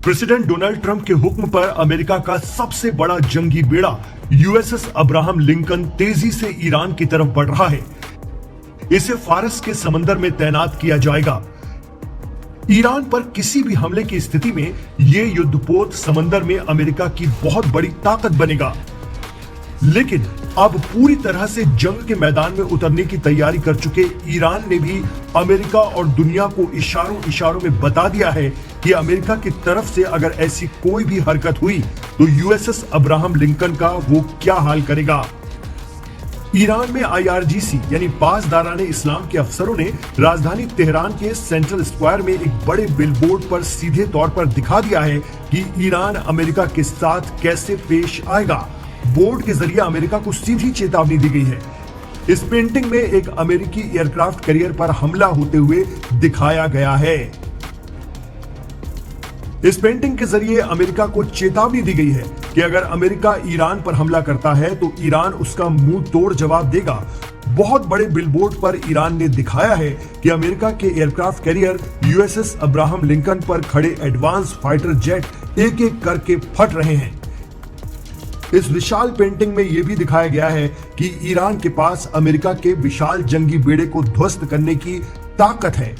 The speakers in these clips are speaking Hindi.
प्रेसिडेंट डोनाल्ड ट्रंप के हुक्म पर अमेरिका का सबसे बड़ा जंगी बेड़ा यूएसएस अब्राहम लिंकन तेजी से ईरान की तरफ बढ़ रहा है। इसे फारस के समंदर में तैनात किया जाएगा। ईरान पर किसी भी हमले की स्थिति में यह युद्धपोत समंदर में अमेरिका की बहुत बड़ी ताकत बनेगा। लेकिन अब पूरी तरह से जंग के मैदान में उतरने की तैयारी कर चुके ईरान ने भी अमेरिका और दुनिया को इशारों में बता दिया है कि अमेरिका की तरफ से अगर ऐसी कोई भी हरकत हुई तो यूएसएस अब्राहम लिंकन का वो क्या हाल करेगा। ईरान में आईआरजीसी यानी पासदाराने इस्लाम के अफसरों ने राजधानी तेहरान के सेंट्रल स्क्वायर में एक बड़े बिलबोर्ड पर सीधे तौर पर दिखा दिया है कि ईरान अमेरिका के साथ कैसे पेश आएगा। बोर्ड के जरिए अमेरिका को सीधी चेतावनी दी गई है। इस पेंटिंग में एक अमेरिकी एयरक्राफ्ट कैरियर पर हमला होते हुए दिखाया गया है। इस पेंटिंग के जरिए अमेरिका को चेतावनी दी गई है कि अगर अमेरिका ईरान पर हमला करता है तो ईरान उसका मुंह तोड़ जवाब देगा। बहुत बड़े बिलबोर्ड पर ईरान ने दिखाया है कि अमेरिका के aircraft carrier USS Abraham Lincoln पर खड़े एडवांस फाइटर जेट एक एक करके फट रहे हैं। इस विशाल पेंटिंग में यह भी दिखाया गया है कि ईरान के पास अमेरिका के विशाल जंगी बेड़े को ध्वस्त करने की ताकत है।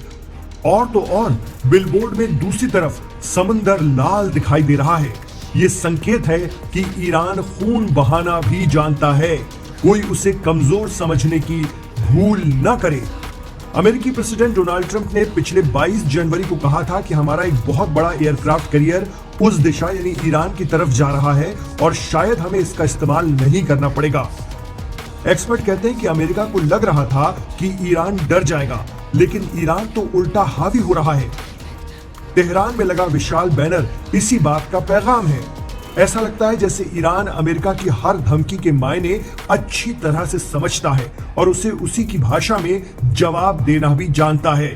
और तो और बिलबोर्ड में दूसरी तरफ समंदर लाल दिखाई दे रहा है। ये संकेत है कि ईरान खून बहाना भी जानता है, कोई उसे कमजोर समझने की भूल न करे। अमेरिकी प्रेसिडेंट डोनाल्ड ट्रंप ने पिछले 22 जनवरी को कहा था कि हमारा एक बहुत बड़ा एयरक्राफ्ट कैरियर उस दिशा यानी ईरान की तरफ जा रहा है और शायद हमें इसका इस्तेमाल नहीं करना पड़ेगा। एक्सपर्ट कहते हैं कि अमेरिका को लग रहा था कि ईरान डर जाएगा, लेकिन ईरान तो उल्टा हावी हो रहा है। तेहरान में लगा विशाल बैनर इसी बात का पैगाम है। ऐसा लगता है जैसे ईरान अमेरिका की हर धमकी के मायने अच्छी तरह से समझता है और उसे उसी की भाषा में जवाब देना भी जानता है।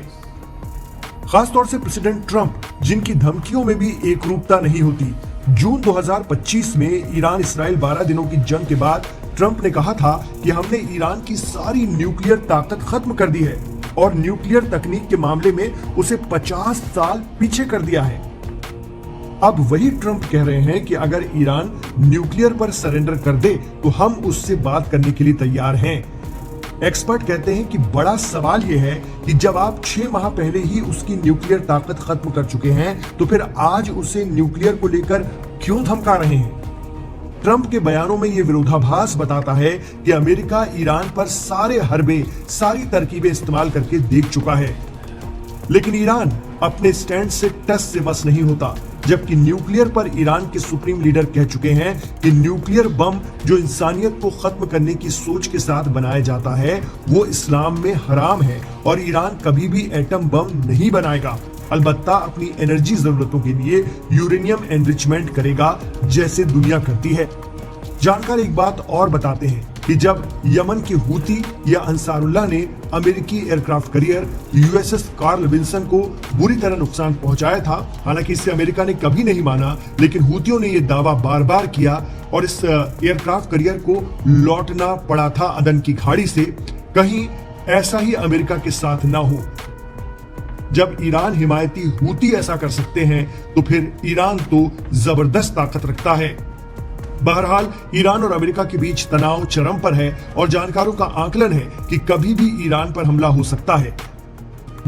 खासतौर से प्रेसिडेंट ट्रंप, जिनकी धमकियों में भी एकरूपता नहीं होती। जून 2025 में ईरान इसराइल 12 दिनों की जंग के बाद ट्रंप ने कहा था कि हमने ईरान की सारी न्यूक्लियर ताकत खत्म कर दी है और न्यूक्लियर तकनीक के मामले में उसे 50 साल पीछे कर दिया है। अब वही ट्रंप कह रहे हैं कि अगर ईरान न्यूक्लियर पर सरेंडर कर दे तो हम उससे बात करने के लिए तैयार हैं। एक्सपर्ट कहते हैं कि बड़ा सवाल यह है कि जब आप 6 माह पहले ही उसकी न्यूक्लियर ताकत खत्म कर चुके हैं तो फिर आज उसे न्यूक्लियर को लेकर क्यों धमका रहे हैं। ट्रंप के बयानों में यह विरोधाभास बताता है कि अमेरिका ईरान पर सारे हरबे, सारी तरकीबें इस्तेमाल करके देख चुका है, लेकिन ईरान अपने स्टैंड से टस से बस नहीं होता। जबकि न्यूक्लियर पर ईरान के सुप्रीम लीडर कह चुके हैं कि न्यूक्लियर बम जो इंसानियत को खत्म करने की सोच के साथ बनाया जाता है वो इस्लाम में हराम है और ईरान कभी भी एटम बम नहीं बनाएगा। अलबत्ता अपनी एनर्जी जरूरतों के लिए यूरेनियम एनरिचमेंट करेगा जैसे दुनिया करती है। जानकार एक बात और बताते हैं कि जब यमन के हूती या अंसारुल्लाह ने अमेरिकी aircraft carrier USS Carl Wilson को बुरी तरह नुकसान पहुंचाया था, हालांकि इसे अमेरिका ने कभी नहीं माना, लेकिन हूतियों ने यह दावा बार बार किया और इस एयरक्राफ्ट कैरियर को लौटना पड़ा था अदन की खाड़ी से। कहीं ऐसा ही अमेरिका के साथ ना हो। जब ईरान हिमायती हूती ऐसा कर सकते हैं तो फिर ईरान तो जबरदस्त ताकत रखता है। बहरहाल ईरान और अमेरिका के बीच तनाव चरम पर है और जानकारों का आकलन है कि कभी भी ईरान पर हमला हो सकता है।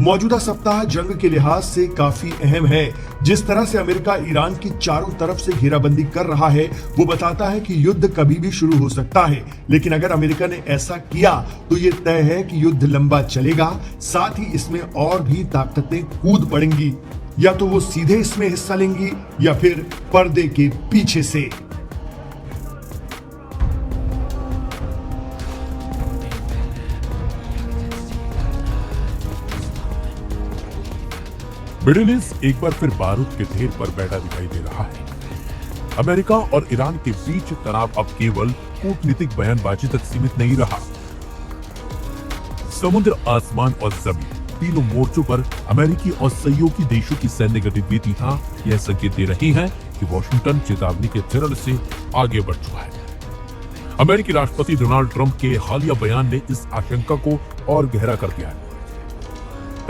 मौजूदा सप्ताह जंग के लिहाज से काफी अहम है। जिस तरह से अमेरिका ईरान की चारों तरफ से घेराबंदी कर रहा है वो बताता है कि युद्ध कभी भी शुरू हो सकता है, लेकिन अगर अमेरिका ने ऐसा किया तो ये तय है कि युद्ध लंबा चलेगा। साथ ही इसमें और भी ताकतें कूद पड़ेंगी, या तो वो सीधे इसमें हिस्सा लेंगी या फिर पर्दे के पीछे से। मिडिल ईस्ट एक बार फिर बारूद के ढेर पर बैठा दिखाई दे रहा है। अमेरिका और ईरान के बीच तनाव अब केवल कूटनीतिक बयानबाजी तक सीमित नहीं रहा। समुद्र, आसमान और जमीन तीनों मोर्चों पर अमेरिकी और सहयोगी देशों की सैन्य गतिविधियां यह संकेत दे रही हैं कि वॉशिंगटन चेतावनी के चरण से आगे बढ़ चुका है। अमेरिकी राष्ट्रपति डोनाल्ड ट्रंप के हालिया बयान ने इस आशंका को और गहरा कर दिया है।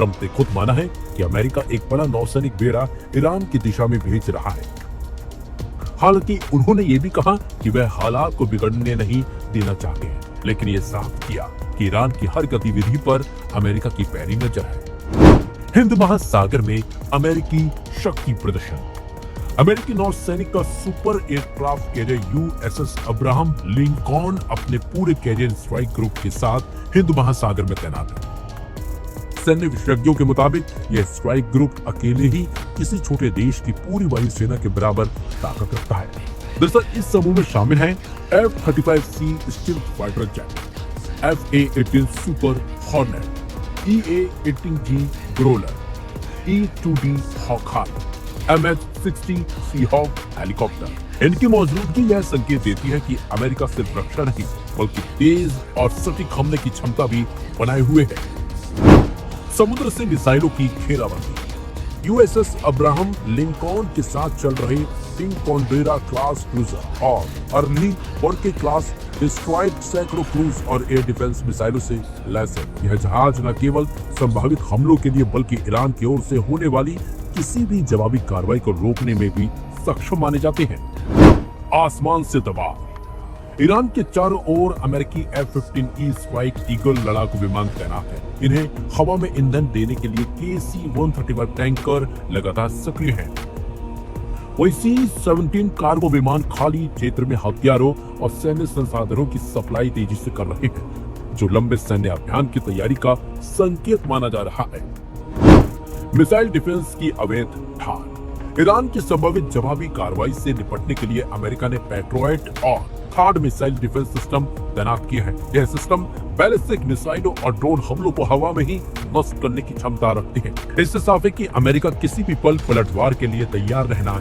ट्रंप ने खुद माना है कि अमेरिका एक बड़ा नौसैनिक बेड़ा ईरान की दिशा में भेज रहा है। हालांकि उन्होंने ये भी कहा कि वह हालात को बिगड़ने नहीं देना चाहते हैं, लेकिन ये साफ किया कि ईरान की हर गतिविधि पर अमेरिका की पैरी नजर है। हिंद महासागर में अमेरिकी शक्ति प्रदर्शन। अमेरिकी नौसैनिक का super aircraft carrier USS Abraham Lincoln अपने पूरे कैरियर स्ट्राइक ग्रुप के साथ हिंद महासागर में तैनात है। सैन्य विशेषज्ञों के मुताबिक यह स्ट्राइक ग्रुप अकेले ही किसी छोटे देश की पूरी वायुसेना के बराबर ताकत रखता है। दरअसल इस समूह में शामिल हैं F-35C stealth fighter jet, F/A-18 super hornet, EA-18G Growler, E-2D Hawkeye, MH-60 Seahawk helicopter. इनकी मौजूदगी यह संकेत देती है कि अमेरिका सिर्फ रक्षा नहीं बल्कि तेज और सटीक हमले की क्षमता भी बनाए हुए है। समुद्र से मिसाइलों की घेराबंदी। यूएसएस अब्राहम लिंकॉन के साथ चल रहे टिंकोंडेरा क्लास क्रूजर और अर्ली बर्के क्लास डिस्ट्रॉयड सैकड़ों क्रूज और एयर डिफेंस मिसाइलों से लैस है। यह जहाज न केवल संभावित हमलों के लिए बल्कि ईरान की ओर से होने वाली किसी भी जवाबी कार्रवाई को रोकने में भी सक्षम माने जाते हैं। आसमान से दबाव। ईरान के चारों ओर अमेरिकी F-15E स्ट्राइक ईगल लड़ाकू विमान तैनात है। इन्हें हवा में ईंधन देने के लिए KC-135 टैंकर लगातार सक्रिय हैं। वही C-17 कार्गो विमान खाली क्षेत्र में हथियारों और सैन्य संसाधनों की सप्लाई तेजी से कर रहे हैं, जो लंबे सैन्य अभियान की तैयारी का संकेत माना जा रहा है। मिसाइल डिफेंस की अवैध ठान। ईरान की संभावित जवाबी कार्रवाई से निपटने के लिए अमेरिका ने पैट्रियट और थार्ड मिसाइल डिफेंस सिस्टम तैनात किए हैं। यह सिस्टम बैलिस्टिक मिसाइलों और ड्रोन हमलों को हवा में ही नष्ट करने की क्षमता रखते हैं। इससे साफ है कि अमेरिका किसी भी पल पलटवार के लिए तैयार रहना